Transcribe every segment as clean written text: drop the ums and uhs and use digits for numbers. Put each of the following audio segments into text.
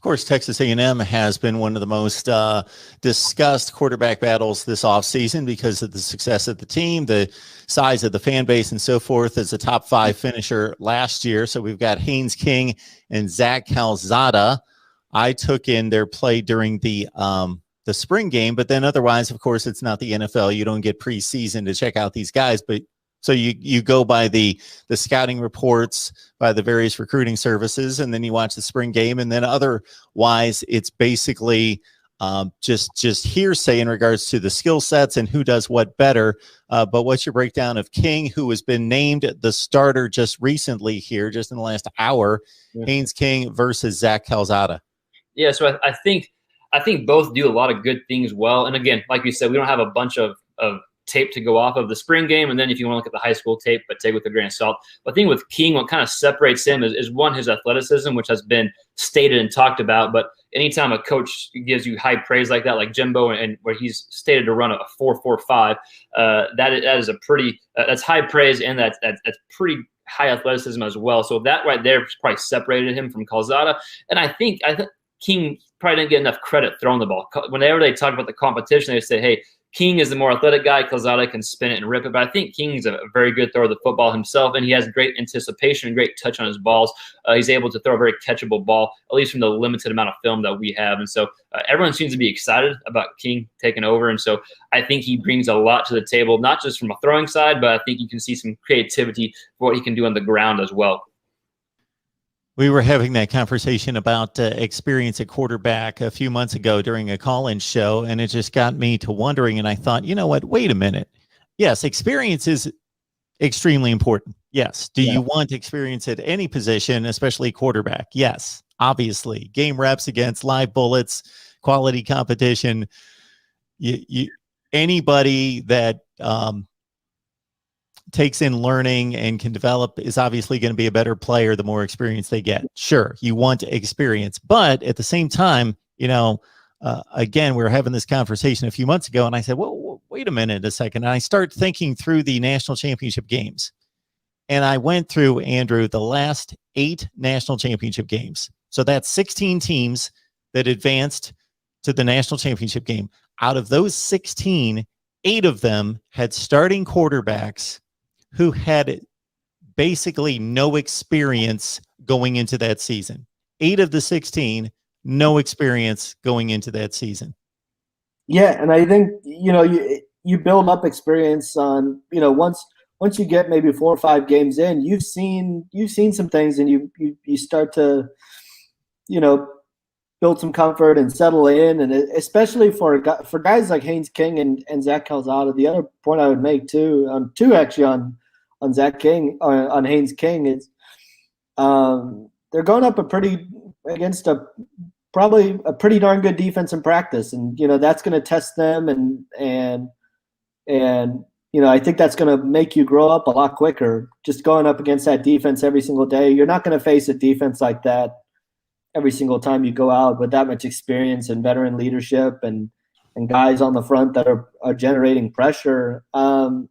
course, Texas A&M has been one of the most discussed quarterback battles this offseason because of the success of the team, the size of the fan base, and so forth, as a top 5 finisher last year. So we've got Haynes King and Zach Calzada. I took in their play during the spring game, but then otherwise, of course, it's not the NFL. You don't get preseason to check out these guys, but so you go by the scouting reports, by the various recruiting services, and then you watch the spring game, and then otherwise it's basically just hearsay in regards to the skill sets and who does what better. But what's your breakdown of King, who has been named the starter just recently here, just in the last hour? Yeah. Haynes King versus Zach Calzada. Yeah, so I think both do a lot of good things well. And again, like you said, we don't have a bunch of tape to go off of the spring game, and then if you want to look at the high school tape, but take with a grain of salt. But I think with King, what kind of separates him is one, his athleticism, which has been stated and talked about. But anytime a coach gives you high praise like that, like Jimbo, and where he's stated to run a 4.45, that is a pretty that's high praise, and that's pretty high athleticism as well. So that right there probably separated him from Calzada. And I think King probably didn't get enough credit throwing the ball. Whenever they talk about the competition, they say, hey, King is the more athletic guy. Calzada can spin it and rip it. But I think King's a very good thrower of the football himself, and he has great anticipation and great touch on his balls. He's able to throw a very catchable ball, at least from the limited amount of film that we have. And so everyone seems to be excited about King taking over. And so I think he brings a lot to the table, not just from a throwing side, but I think you can see some creativity for what he can do on the ground as well. We were having that conversation about experience at quarterback a few months ago during a call-in show, and it just got me to wondering, and I thought, you know what, wait a minute. Yes, experience is extremely important. Yes. Do you want experience at any position, especially quarterback? Yes, obviously. Game reps against live bullets, quality competition. Anybody that takes in learning and can develop is obviously going to be a better player the more experience they get. Sure, you want experience, but at the same time, again, we were having this conversation a few months ago, and I said, well, wait a second. And I start thinking through the national championship games, and I went through, Andrew, the last 8 national championship games. So that's 16 teams that advanced to the national championship game. Out of those 16, 8 of them had starting quarterbacks who had basically no experience going into that season. 8 of the 16, no experience going into that season. Yeah, and I think, you build up experience on, once you get maybe 4 or 5 games in, you've seen some things, and you start to, build some comfort and settle in. And especially for guys like Haynes King and Zach Calzada, the other point I would make too, on Zach King, on Haynes King, is they're going up against probably a pretty darn good defense in practice, and that's going to test them, and I think that's going to make you grow up a lot quicker. Just going up against that defense every single day, you're not going to face a defense like that every single time you go out with that much experience and veteran leadership and guys on the front that are generating pressure. And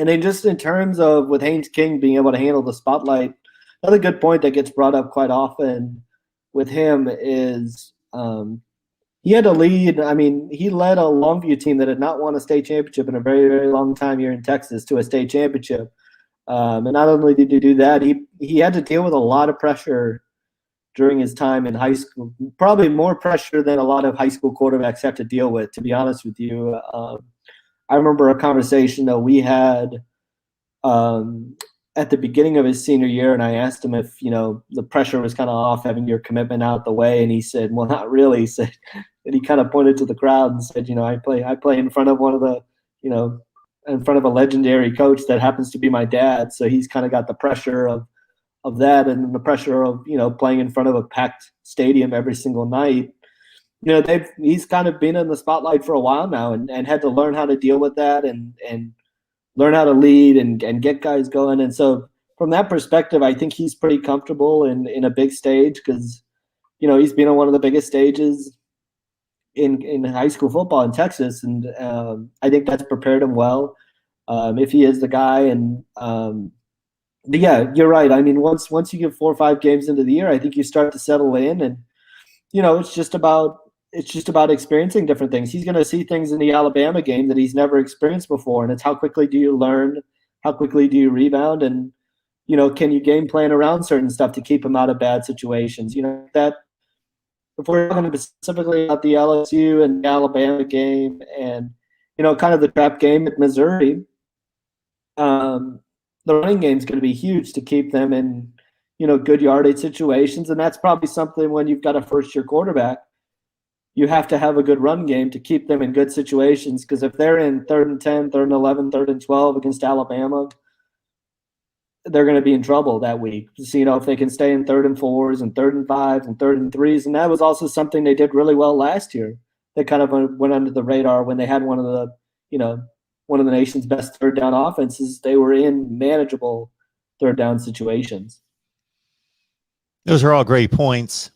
then just in terms of with Haynes King being able to handle the spotlight, another good point that gets brought up quite often with him is he had to lead. I mean, he led a Longview team that had not won a state championship in a very, very long time here in Texas to a state championship. And not only did he do that, he had to deal with a lot of pressure during his time in high school, probably more pressure than a lot of high school quarterbacks have to deal with, to be honest with you. I remember a conversation that we had at the beginning of his senior year, and I asked him if, the pressure was kind of off having your commitment out the way, and he said, well, not really. He said, and he kind of pointed to the crowd and said, I play in front of one of the, in front of a legendary coach that happens to be my dad. So he's kind of got the pressure of that, and the pressure of, playing in front of a packed stadium every single night. He's kind of been in the spotlight for a while now, and had to learn how to deal with that and learn how to lead and get guys going. And so from that perspective, I think he's pretty comfortable in a big stage because, he's been on one of the biggest stages in high school football in Texas. And I think that's prepared him well if he is the guy. And but yeah, you're right. I mean, once you get 4 or 5 games into the year, I think you start to settle in, and it's just about experiencing different things. He's going to see things in the Alabama game that he's never experienced before, and it's how quickly do you learn, how quickly do you rebound, and can you game plan around certain stuff to keep him out of bad situations? That if we're talking specifically about the LSU and the Alabama game, and kind of the trap game at Missouri, the running game is going to be huge to keep them in good yardage situations, and that's probably something when you've got a first-year quarterback. You have to have a good run game to keep them in good situations, because if they're in 3rd and 10, 3rd and 11, 3rd and 12 against Alabama, they're going to be in trouble that week. So, if they can stay in 3rd and 4s and 3rd and 5s and 3rd and 3s, and that was also something they did really well last year. They kind of went under the radar when they had one of the nation's best third down offenses. They were in manageable third down situations. Those are all great points.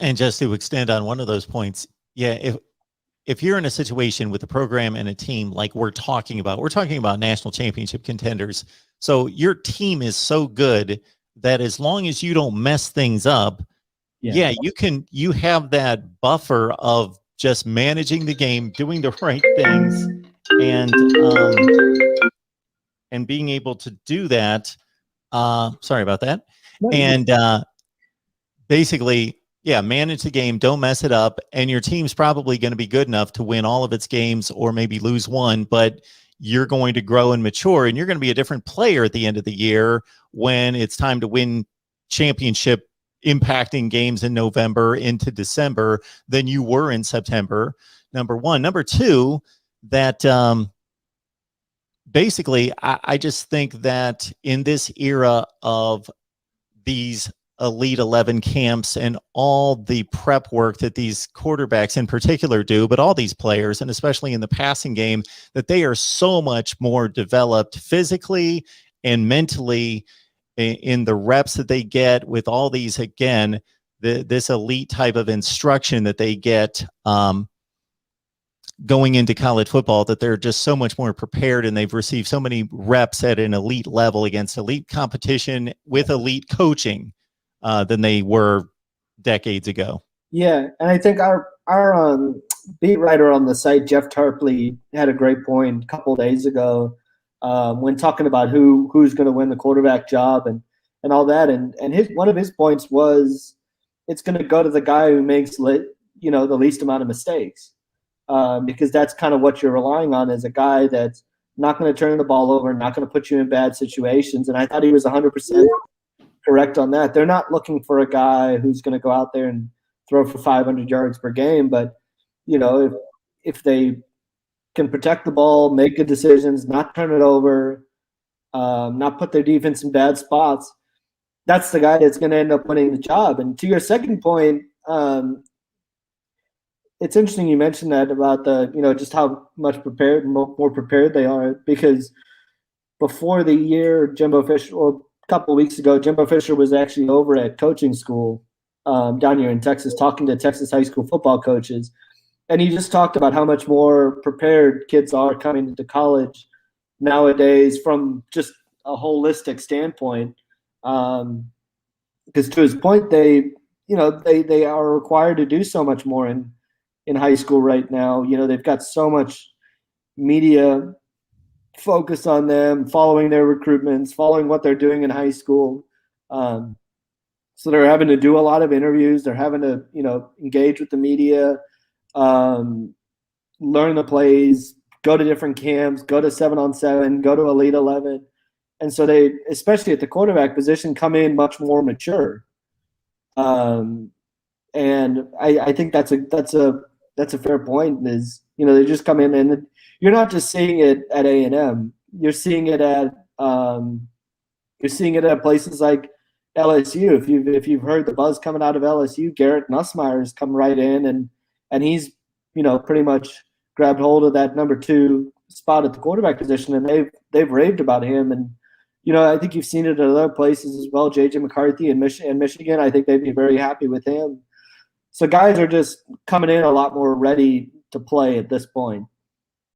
And just to extend on one of those points, if you're in a situation with a program and a team like we're talking about national championship contenders. So your team is so good that as long as you don't mess things up, you have that buffer of just managing the game, doing the right things, and being able to do that. Sorry about that. And basically, manage the game, don't mess it up, and your team's probably going to be good enough to win all of its games or maybe lose one, but you're going to grow and mature, and you're going to be a different player at the end of the year when it's time to win championship impacting games in November into December than you were in September, number one. Number two, that basically, I just think that in this era of these Elite 11 camps and all the prep work that these quarterbacks in particular do, but all these players, and especially in the passing game, that they are so much more developed physically and mentally in the reps that they get with all these, again, this elite type of instruction that they get going into college football, that they're just so much more prepared, and they've received so many reps at an elite level against elite competition with elite coaching than they were decades ago. Yeah, and I think our beat writer on the site, Jeff Tarpley, had a great point a couple of days ago when talking about who's going to win the quarterback job and all that. And one of his points was it's going to go to the guy who makes the least amount of mistakes, because that's kind of what you're relying on, as a guy that's not going to turn the ball over, not going to put you in bad situations. And I thought he was 100% correct on that. They're not looking for a guy who's going to go out there and throw for 500 yards per game, but if they can protect the ball, make good decisions, not turn it over, not put their defense in bad spots, that's the guy that's going to end up winning the job. And to your second point, it's interesting you mentioned that about just how much more prepared they are, because before the year, Jimbo Fisher, or couple of weeks ago, Jimbo Fisher was actually over at coaching school down here in Texas, talking to Texas high school football coaches. And he just talked about how much more prepared kids are coming into college nowadays from just a holistic standpoint. Because to his point, they are required to do so much more in high school right now. They've got so much media focus on them, following their recruitments, following what they're doing in high school. So they're having to do a lot of interviews. They're having to, engage with the media, learn the plays, go to different camps, go to 7-on-7, go to Elite 11. And so they, especially at the quarterback position, come in much more mature. And I think that's a fair point, is, they just come in, and you're not just seeing it at A&M. You're seeing it at places like LSU. If you've heard the buzz coming out of LSU, Garrett Nussmeier's come right in, and he's pretty much grabbed hold of that number 2 spot at the quarterback position, and they've raved about him. And I think you've seen it at other places as well. JJ McCarthy in Michigan, I think they'd be very happy with him. So guys are just coming in a lot more ready to play at this point.